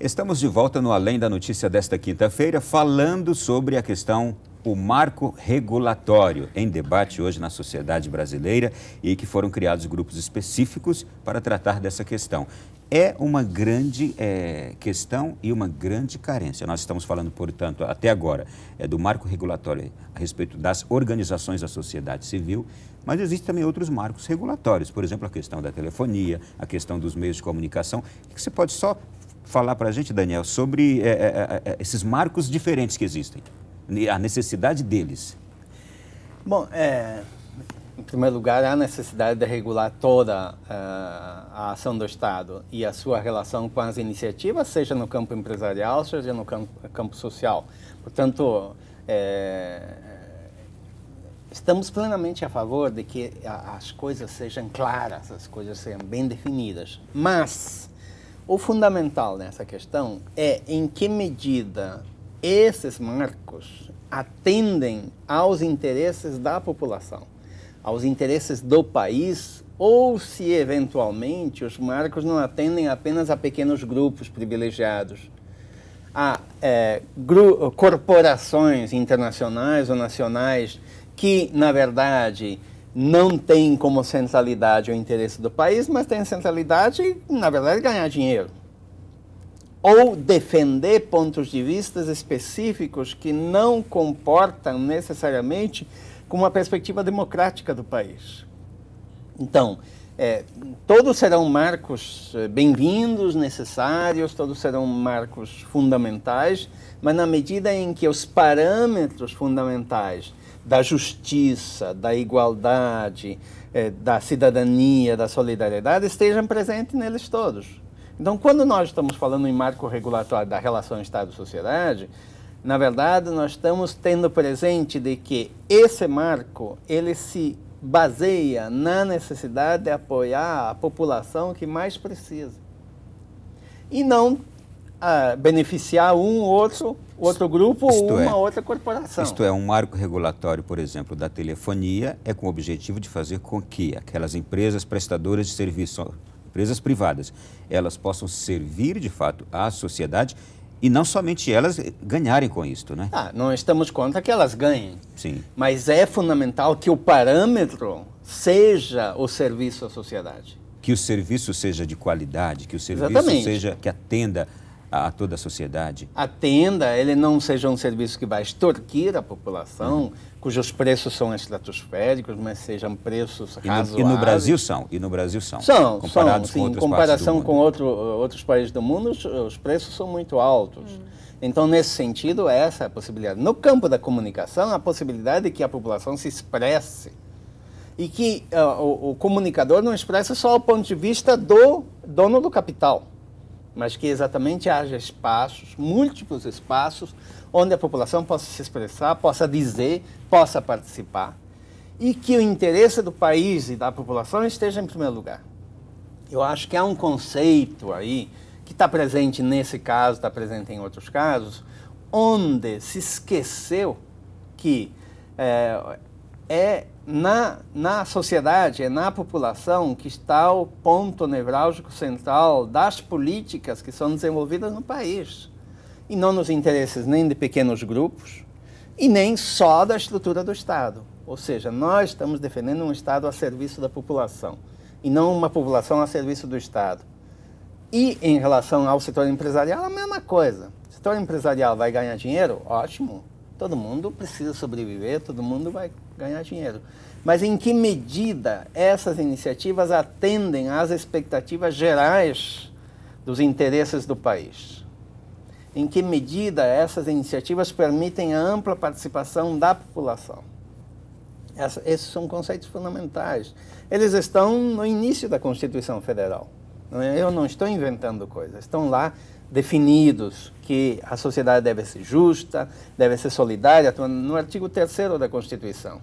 Estamos de volta no Além da Notícia desta quinta-feira, falando sobre a questão, o marco regulatório, em debate hoje na sociedade brasileira e que foram criados grupos específicos para tratar dessa questão. É uma grande questão e uma grande carência. Nós estamos falando, portanto, até agora, do marco regulatório a respeito das organizações da sociedade civil, mas existem também outros marcos regulatórios, por exemplo, a questão da telefonia, a questão dos meios de comunicação. O que você pode só falar para a gente, Daniel, sobre esses marcos diferentes que existem, a necessidade deles? Bom, em primeiro lugar, há necessidade de regular toda a ação do Estado e a sua relação com as iniciativas, seja no campo empresarial, seja no campo social. Portanto, estamos plenamente a favor de que as coisas sejam claras, as coisas sejam bem definidas. Mas o fundamental nessa questão é em que medida esses marcos atendem aos interesses da população, aos interesses do país, ou se, eventualmente, os marcos não atendem apenas a pequenos grupos privilegiados, a corporações internacionais ou nacionais que, na verdade, não têm como centralidade o interesse do país, mas têm centralidade, na verdade, ganhar dinheiro. Ou defender pontos de vista específicos que não comportam necessariamente com uma perspectiva democrática do país. Então, todos serão marcos bem-vindos, necessários, todos serão marcos fundamentais, mas na medida em que os parâmetros fundamentais da justiça, da igualdade, da cidadania, da solidariedade estejam presentes neles todos. Então, quando nós estamos falando em marco regulatório da relação Estado-sociedade, na verdade, nós estamos tendo presente de que esse marco, ele se baseia na necessidade de apoiar a população que mais precisa. E não beneficiar um outro grupo ou uma outra corporação. Isto é, um marco regulatório, por exemplo, da telefonia, é com o objetivo de fazer com que aquelas empresas prestadoras de serviço, empresas privadas, elas possam servir, de fato, à sociedade e não somente elas ganharem com isto, né? Não estamos contra que elas ganhem. Sim. Mas é fundamental que o parâmetro seja o serviço à sociedade. Que o serviço seja de qualidade, que o serviço seja, que atenda a toda a sociedade. Atenda, ele não seja um serviço que vai extorquir a população, cujos preços são estratosféricos, mas sejam preços razoáveis. E no Brasil são? Comparados com outras em comparação com outros países do mundo, os preços são muito altos. Então, nesse sentido, essa é a possibilidade. No campo da comunicação, a possibilidade de que a população se expresse e que o comunicador não expresse só o ponto de vista do dono do capital, mas que exatamente haja espaços, múltiplos espaços, onde a população possa se expressar, possa dizer, possa participar, e que o interesse do país e da população esteja em primeiro lugar. Eu acho que há um conceito aí, que está presente nesse caso, está presente em outros casos, onde se esqueceu que na sociedade, é na população que está o ponto nevrálgico central das políticas que são desenvolvidas no país. E não nos interesses nem de pequenos grupos e nem só da estrutura do Estado. Ou seja, nós estamos defendendo um Estado a serviço da população e não uma população a serviço do Estado. E em relação ao setor empresarial, a mesma coisa. O setor empresarial vai ganhar dinheiro? Ótimo. Todo mundo precisa sobreviver, todo mundo vai ganhar dinheiro. Mas em que medida essas iniciativas atendem às expectativas gerais dos interesses do país? Em que medida essas iniciativas permitem a ampla participação da população? Esses são conceitos fundamentais. Eles estão no início da Constituição Federal. Eu não estou inventando coisas, estão lá definidos que a sociedade deve ser justa, deve ser solidária, no artigo 3º da Constituição,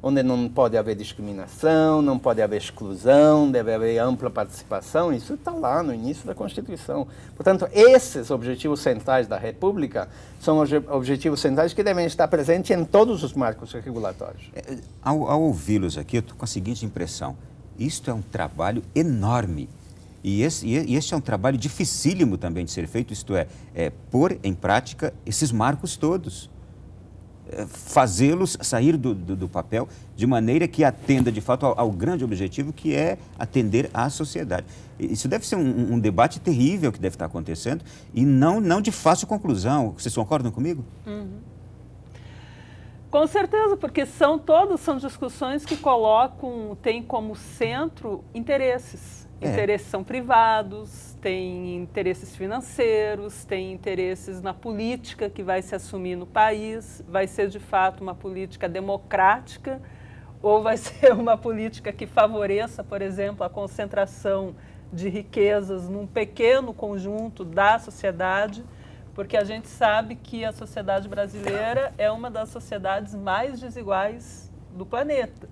onde não pode haver discriminação, não pode haver exclusão, deve haver ampla participação, isso está lá no início da Constituição. Portanto, esses objetivos centrais da República são objetivos centrais que devem estar presentes em todos os marcos regulatórios. Ao ouvi-los aqui, eu estou com a seguinte impressão: isto é um trabalho enorme. E este é um trabalho dificílimo também de ser feito, isto é pôr em prática esses marcos todos. Fazê-los sair do papel de maneira que atenda de fato ao grande objetivo, que é atender à sociedade. Isso deve ser um debate terrível que deve estar acontecendo e não de fácil conclusão. Vocês concordam comigo? Uhum. Com certeza, porque são discussões que têm como centro interesses. Interesses são privados, tem interesses financeiros, tem interesses na política que vai se assumir no país, vai ser de fato uma política democrática ou vai ser uma política que favoreça, por exemplo, a concentração de riquezas num pequeno conjunto da sociedade, porque a gente sabe que a sociedade brasileira é uma das sociedades mais desiguais do planeta.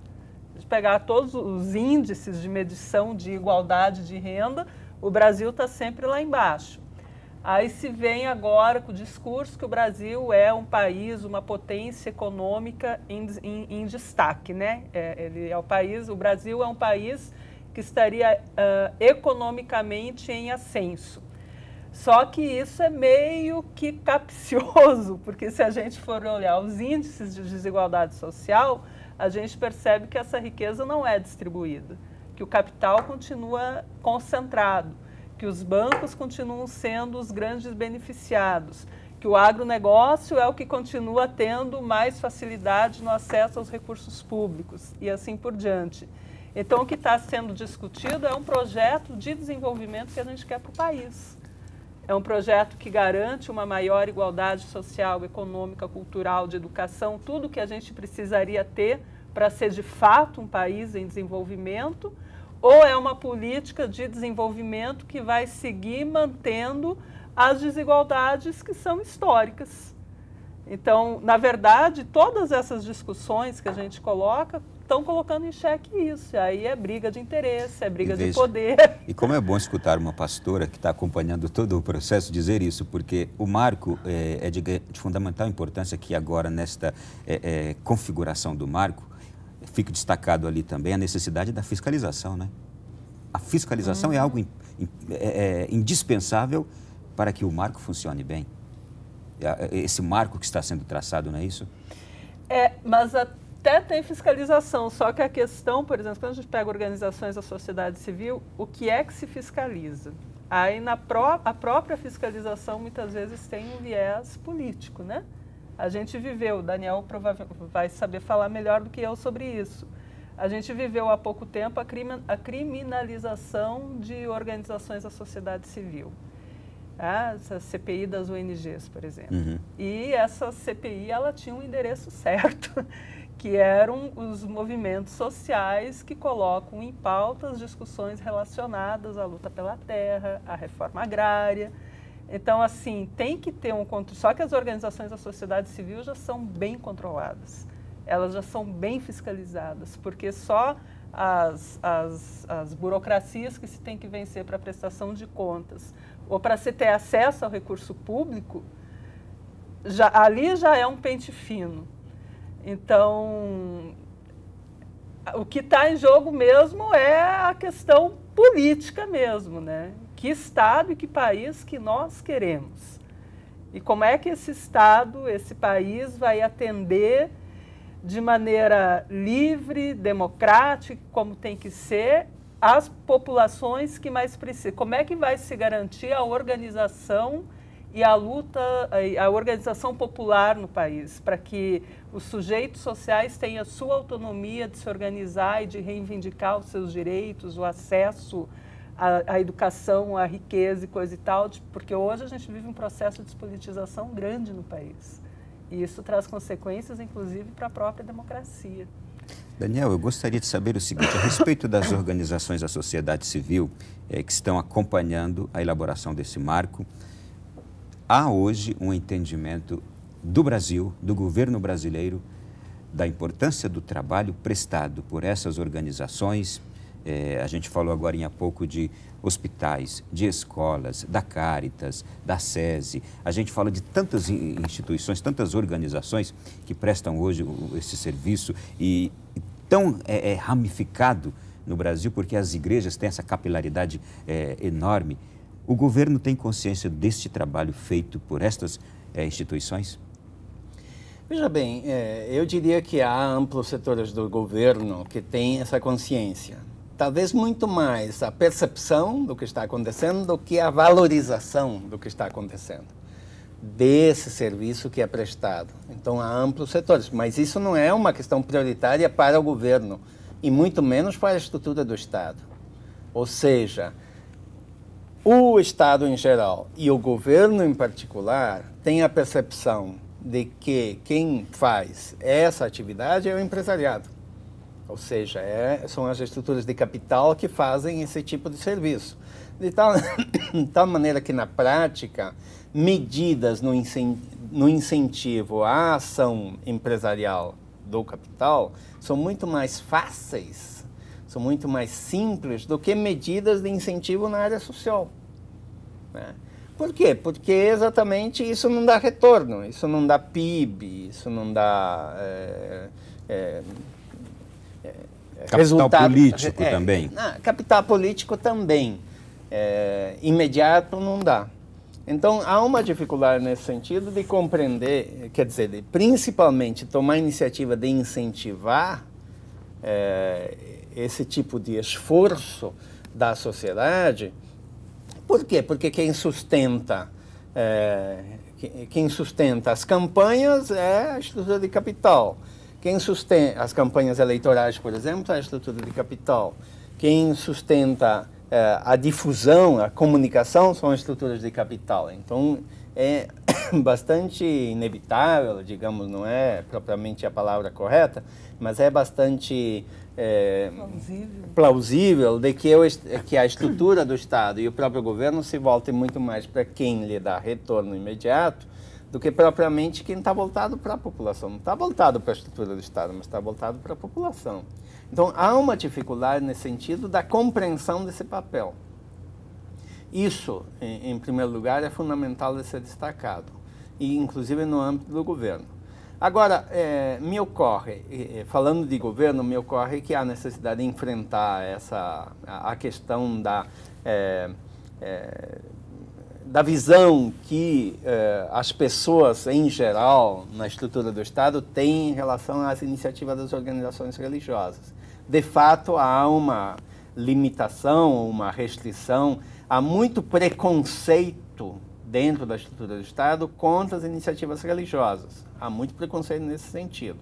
Se pegar todos os índices de medição de igualdade de renda, o Brasil está sempre lá embaixo. Aí se vem agora com o discurso que o Brasil é um país, uma potência econômica em destaque, né? O Brasil é um país que estaria economicamente em ascenso. Só que isso é meio que capcioso, porque se a gente for olhar os índices de desigualdade social, a gente percebe que essa riqueza não é distribuída, que o capital continua concentrado, que os bancos continuam sendo os grandes beneficiados, que o agronegócio é o que continua tendo mais facilidade no acesso aos recursos públicos e assim por diante. Então, o que está sendo discutido é um projeto de desenvolvimento que a gente quer para o país. É um projeto que garante uma maior igualdade social, econômica, cultural, de educação, tudo que a gente precisaria ter para ser de fato um país em desenvolvimento, ou é uma política de desenvolvimento que vai seguir mantendo as desigualdades que são históricas. Então, na verdade, todas essas discussões que a gente coloca estão colocando em xeque isso. Aí é briga de interesse, é briga de poder. E como é bom escutar uma pastora que está acompanhando todo o processo dizer isso, porque o marco é de fundamental importância que agora, nesta configuração do marco, fica destacado ali também a necessidade da fiscalização, né? A fiscalização é algo indispensável para que o marco funcione bem. Esse marco que está sendo traçado, não é isso? Mas até tem fiscalização, só que a questão, por exemplo, quando a gente pega organizações da sociedade civil, o que é que se fiscaliza? Aí a própria fiscalização muitas vezes tem um viés político, né? A gente viveu, o Daniel provavelmente vai saber falar melhor do que eu sobre isso. A gente viveu há pouco tempo a criminalização de organizações da sociedade civil. Essa CPI das ONGs, por exemplo. Uhum. E essa CPI ela tinha um endereço certo, que eram os movimentos sociais que colocam em pauta as discussões relacionadas à luta pela terra, à reforma agrária. Então, assim, tem que ter um controle. Só que as organizações da sociedade civil já são bem controladas, elas já são bem fiscalizadas, porque só as burocracias que se tem que vencer para a prestação de contas ou para se ter acesso ao recurso público, ali já é um pente fino. Então, o que está em jogo mesmo é a questão política mesmo, né? Que Estado e que país que nós queremos? E como é que esse Estado, esse país vai atender de maneira livre, democrática, como tem que ser, as populações que mais precisam? Como é que vai se garantir a organização e a luta, a organização popular no país, para que os sujeitos sociais tenham a sua autonomia de se organizar e de reivindicar os seus direitos, o acesso à educação, à riqueza e coisa e tal, porque hoje a gente vive um processo de despolitização grande no país. E isso traz consequências, inclusive, para a própria democracia. Daniel, eu gostaria de saber o seguinte, a respeito das organizações da sociedade civil que estão acompanhando a elaboração desse marco, há hoje um entendimento do Brasil, do governo brasileiro, da importância do trabalho prestado por essas organizações. A gente falou agora há pouco de hospitais, de escolas, da Caritas, da SESI. A gente fala de tantas instituições, tantas organizações que prestam hoje esse serviço e tão ramificado no Brasil, porque as igrejas têm essa capilaridade enorme. O governo tem consciência deste trabalho feito por estas instituições? Veja bem, eu diria que há amplos setores do governo que têm essa consciência. Talvez muito mais a percepção do que está acontecendo do que a valorização do que está acontecendo, desse serviço que é prestado. Então, há amplos setores, mas isso não é uma questão prioritária para o governo, e muito menos para a estrutura do Estado. Ou seja, o Estado em geral e o governo em particular têm a percepção de que quem faz essa atividade é o empresariado. Ou seja, são as estruturas de capital que fazem esse tipo de serviço. De tal maneira que, na prática, medidas no incentivo à ação empresarial do capital são muito mais fáceis, são muito mais simples do que medidas de incentivo na área social. Né? Por quê? Porque exatamente isso não dá retorno, isso não dá PIB, isso não dá capital resultado político também. Capital político também. Imediato não dá. Então, há uma dificuldade nesse sentido de compreender, quer dizer, de principalmente tomar a iniciativa de incentivar esse tipo de esforço da sociedade. Por quê? Porque quem sustenta as campanhas é a estrutura de capital. Quem sustenta as campanhas eleitorais, por exemplo, é a estrutura de capital. Quem sustenta a difusão, a comunicação, são as estruturas de capital. Então, é bastante inevitável, digamos, não é propriamente a palavra correta, mas é bastante plausível de que a estrutura do Estado e o próprio governo se voltem muito mais para quem lhe dá retorno imediato do que propriamente quem está voltado para a população. Não está voltado para a estrutura do Estado, mas está voltado para a população. Então, há uma dificuldade nesse sentido da compreensão desse papel. Isso, em primeiro lugar, é fundamental de ser destacado, e inclusive no âmbito do governo. Agora, me ocorre, falando de governo, me ocorre que há necessidade de enfrentar a questão da visão que as pessoas, em geral, na estrutura do Estado, têm em relação às iniciativas das organizações religiosas. De fato, há uma limitação, uma restrição, há muito preconceito dentro da estrutura do Estado contra as iniciativas religiosas. Há muito preconceito nesse sentido.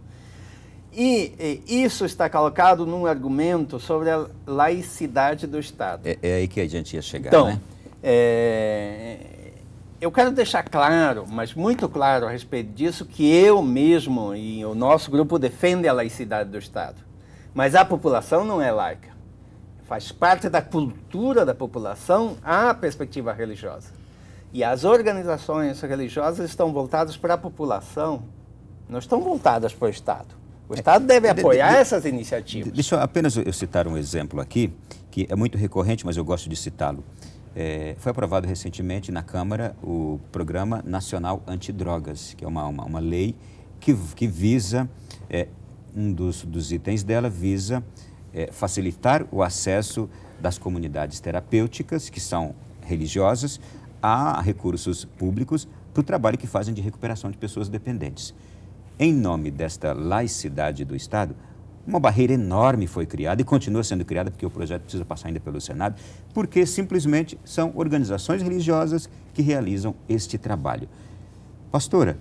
E isso está colocado num argumento sobre a laicidade do Estado. É aí que a gente ia chegar, então, né? Eu quero deixar claro, mas muito claro a respeito disso, que eu mesmo e o nosso grupo defende a laicidade do Estado. Mas a população não é laica. Faz parte da cultura da população a perspectiva religiosa. E as organizações religiosas estão voltadas para a população, não estão voltadas para o Estado. O Estado deve apoiar essas iniciativas. Deixa eu apenas citar um exemplo aqui, que é muito recorrente, mas eu gosto de citá-lo. Foi aprovado recentemente na Câmara o Programa Nacional Antidrogas, que é uma lei que visa, um dos itens dela visa facilitar o acesso das comunidades terapêuticas, que são religiosas, a recursos públicos para o trabalho que fazem de recuperação de pessoas dependentes. Em nome desta laicidade do Estado, uma barreira enorme foi criada e continua sendo criada, porque o projeto precisa passar ainda pelo Senado, porque simplesmente são organizações religiosas que realizam este trabalho. Pastora,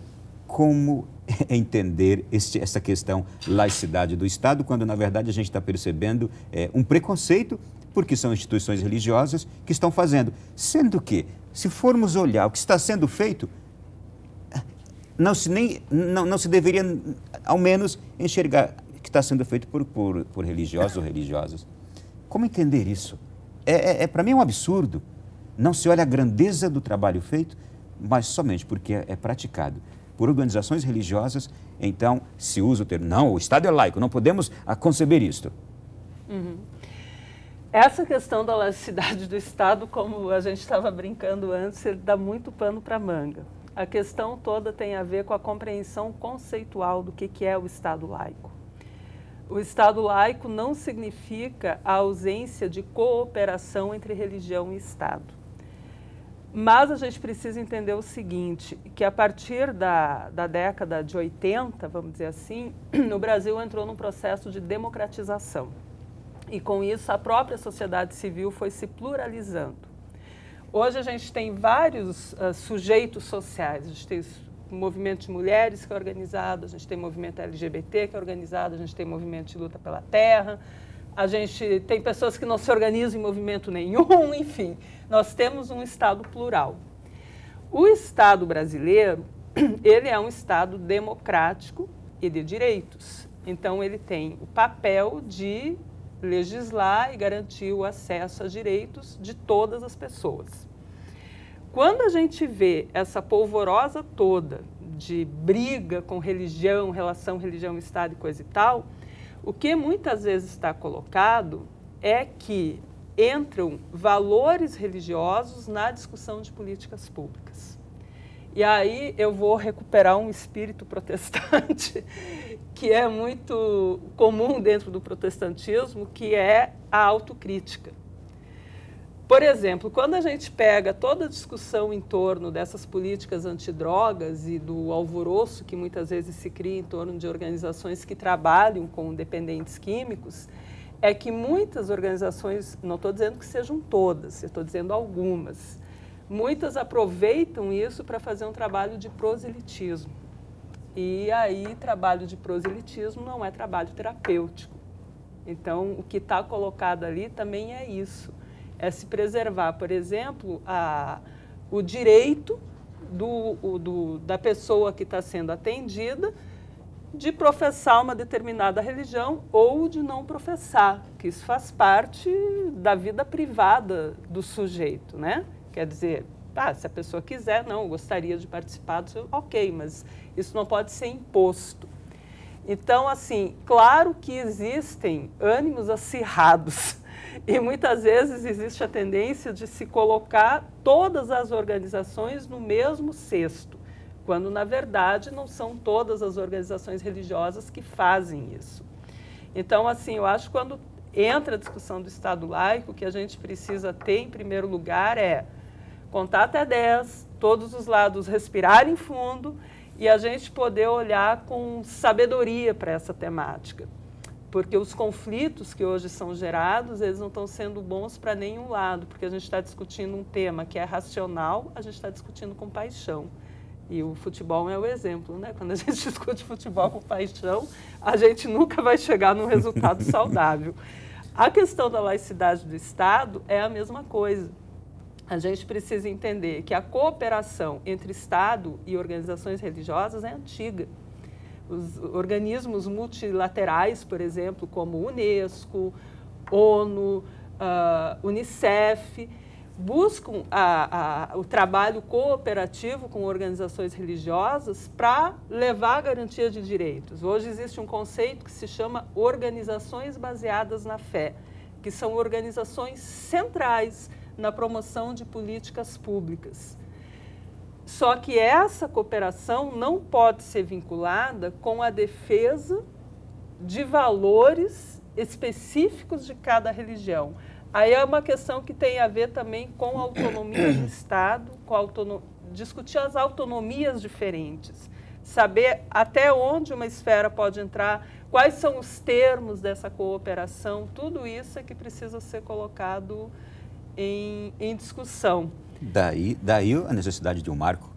como entender essa questão laicidade do Estado, quando na verdade a gente está percebendo um preconceito, porque são instituições religiosas que estão fazendo, sendo que, se formos olhar o que está sendo feito, não se deveria, ao menos, enxergar que está sendo feito por religiosos ou religiosas. Como entender isso? Para mim é um absurdo. Não se olha a grandeza do trabalho feito, mas somente porque é praticado por organizações religiosas, então se usa o termo, não, o Estado é laico, não podemos conceber isto. Uhum. Essa questão da laicidade do Estado, como a gente estava brincando antes, ele dá muito pano para manga. A questão toda tem a ver com a compreensão conceitual do que é o Estado laico. O Estado laico não significa a ausência de cooperação entre religião e Estado. Mas a gente precisa entender o seguinte, que a partir da década de 80, vamos dizer assim, o Brasil entrou num processo de democratização. E com isso a própria sociedade civil foi se pluralizando. Hoje a gente tem vários sujeitos sociais, a gente tem o movimento de mulheres que é organizado, a gente tem o movimento LGBT que é organizado, a gente tem o movimento de luta pela terra, a gente tem pessoas que não se organizam em movimento nenhum, enfim, nós temos um Estado plural. O Estado brasileiro, ele é um Estado democrático e de direitos, então ele tem o papel de legislar e garantir o acesso a direitos de todas as pessoas. Quando a gente vê essa polvorosa toda de briga com religião, relação religião-Estado e coisa e tal, o que muitas vezes está colocado é que entram valores religiosos na discussão de políticas públicas. E aí eu vou recuperar um espírito protestante que é muito comum dentro do protestantismo, que é a autocrítica. Por exemplo, quando a gente pega toda a discussão em torno dessas políticas antidrogas e do alvoroço que muitas vezes se cria em torno de organizações que trabalham com dependentes químicos, é que muitas organizações, não estou dizendo que sejam todas, eu estou dizendo algumas, muitas aproveitam isso para fazer um trabalho de proselitismo. E aí, trabalho de proselitismo não é trabalho terapêutico. Então, o que está colocado ali também é isso. É se preservar, por exemplo, o direito da pessoa que está sendo atendida de professar uma determinada religião ou de não professar, que isso faz parte da vida privada do sujeito, né? Quer dizer, se a pessoa quiser, não, gostaria de participar, ok, mas isso não pode ser imposto. Então, assim, claro que existem ânimos acirrados e muitas vezes existe a tendência de se colocar todas as organizações no mesmo cesto, quando, na verdade, não são todas as organizações religiosas que fazem isso. Então, assim, eu acho que quando entra a discussão do Estado laico, o que a gente precisa ter, em primeiro lugar, é contar até 10, todos os lados respirarem fundo e a gente poder olhar com sabedoria para essa temática. Porque os conflitos que hoje são gerados, eles não estão sendo bons para nenhum lado, porque a gente está discutindo um tema que é racional, a gente está discutindo com paixão. E o futebol é o exemplo, né? Quando a gente discute futebol com paixão, a gente nunca vai chegar num resultado saudável. A questão da laicidade do Estado é a mesma coisa. A gente precisa entender que a cooperação entre Estado e organizações religiosas é antiga. Os organismos multilaterais, por exemplo, como Unesco, ONU, Unicef, buscam o trabalho cooperativo com organizações religiosas para levar a garantia de direitos. Hoje existe um conceito que se chama organizações baseadas na fé, que são organizações centrais na promoção de políticas públicas. Só que essa cooperação não pode ser vinculada com a defesa de valores específicos de cada religião. Aí é uma questão que tem a ver também com a autonomia do Estado, discutir as autonomias diferentes, saber até onde uma esfera pode entrar, quais são os termos dessa cooperação, tudo isso é que precisa ser colocado em discussão. Daí a necessidade de um marco.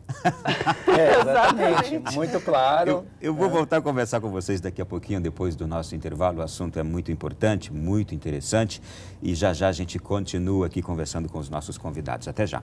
Exatamente, muito claro. Eu vou voltar a conversar com vocês daqui a pouquinho, depois do nosso intervalo. O assunto é muito importante, muito interessante. E já já a gente continua aqui conversando com os nossos convidados. Até já.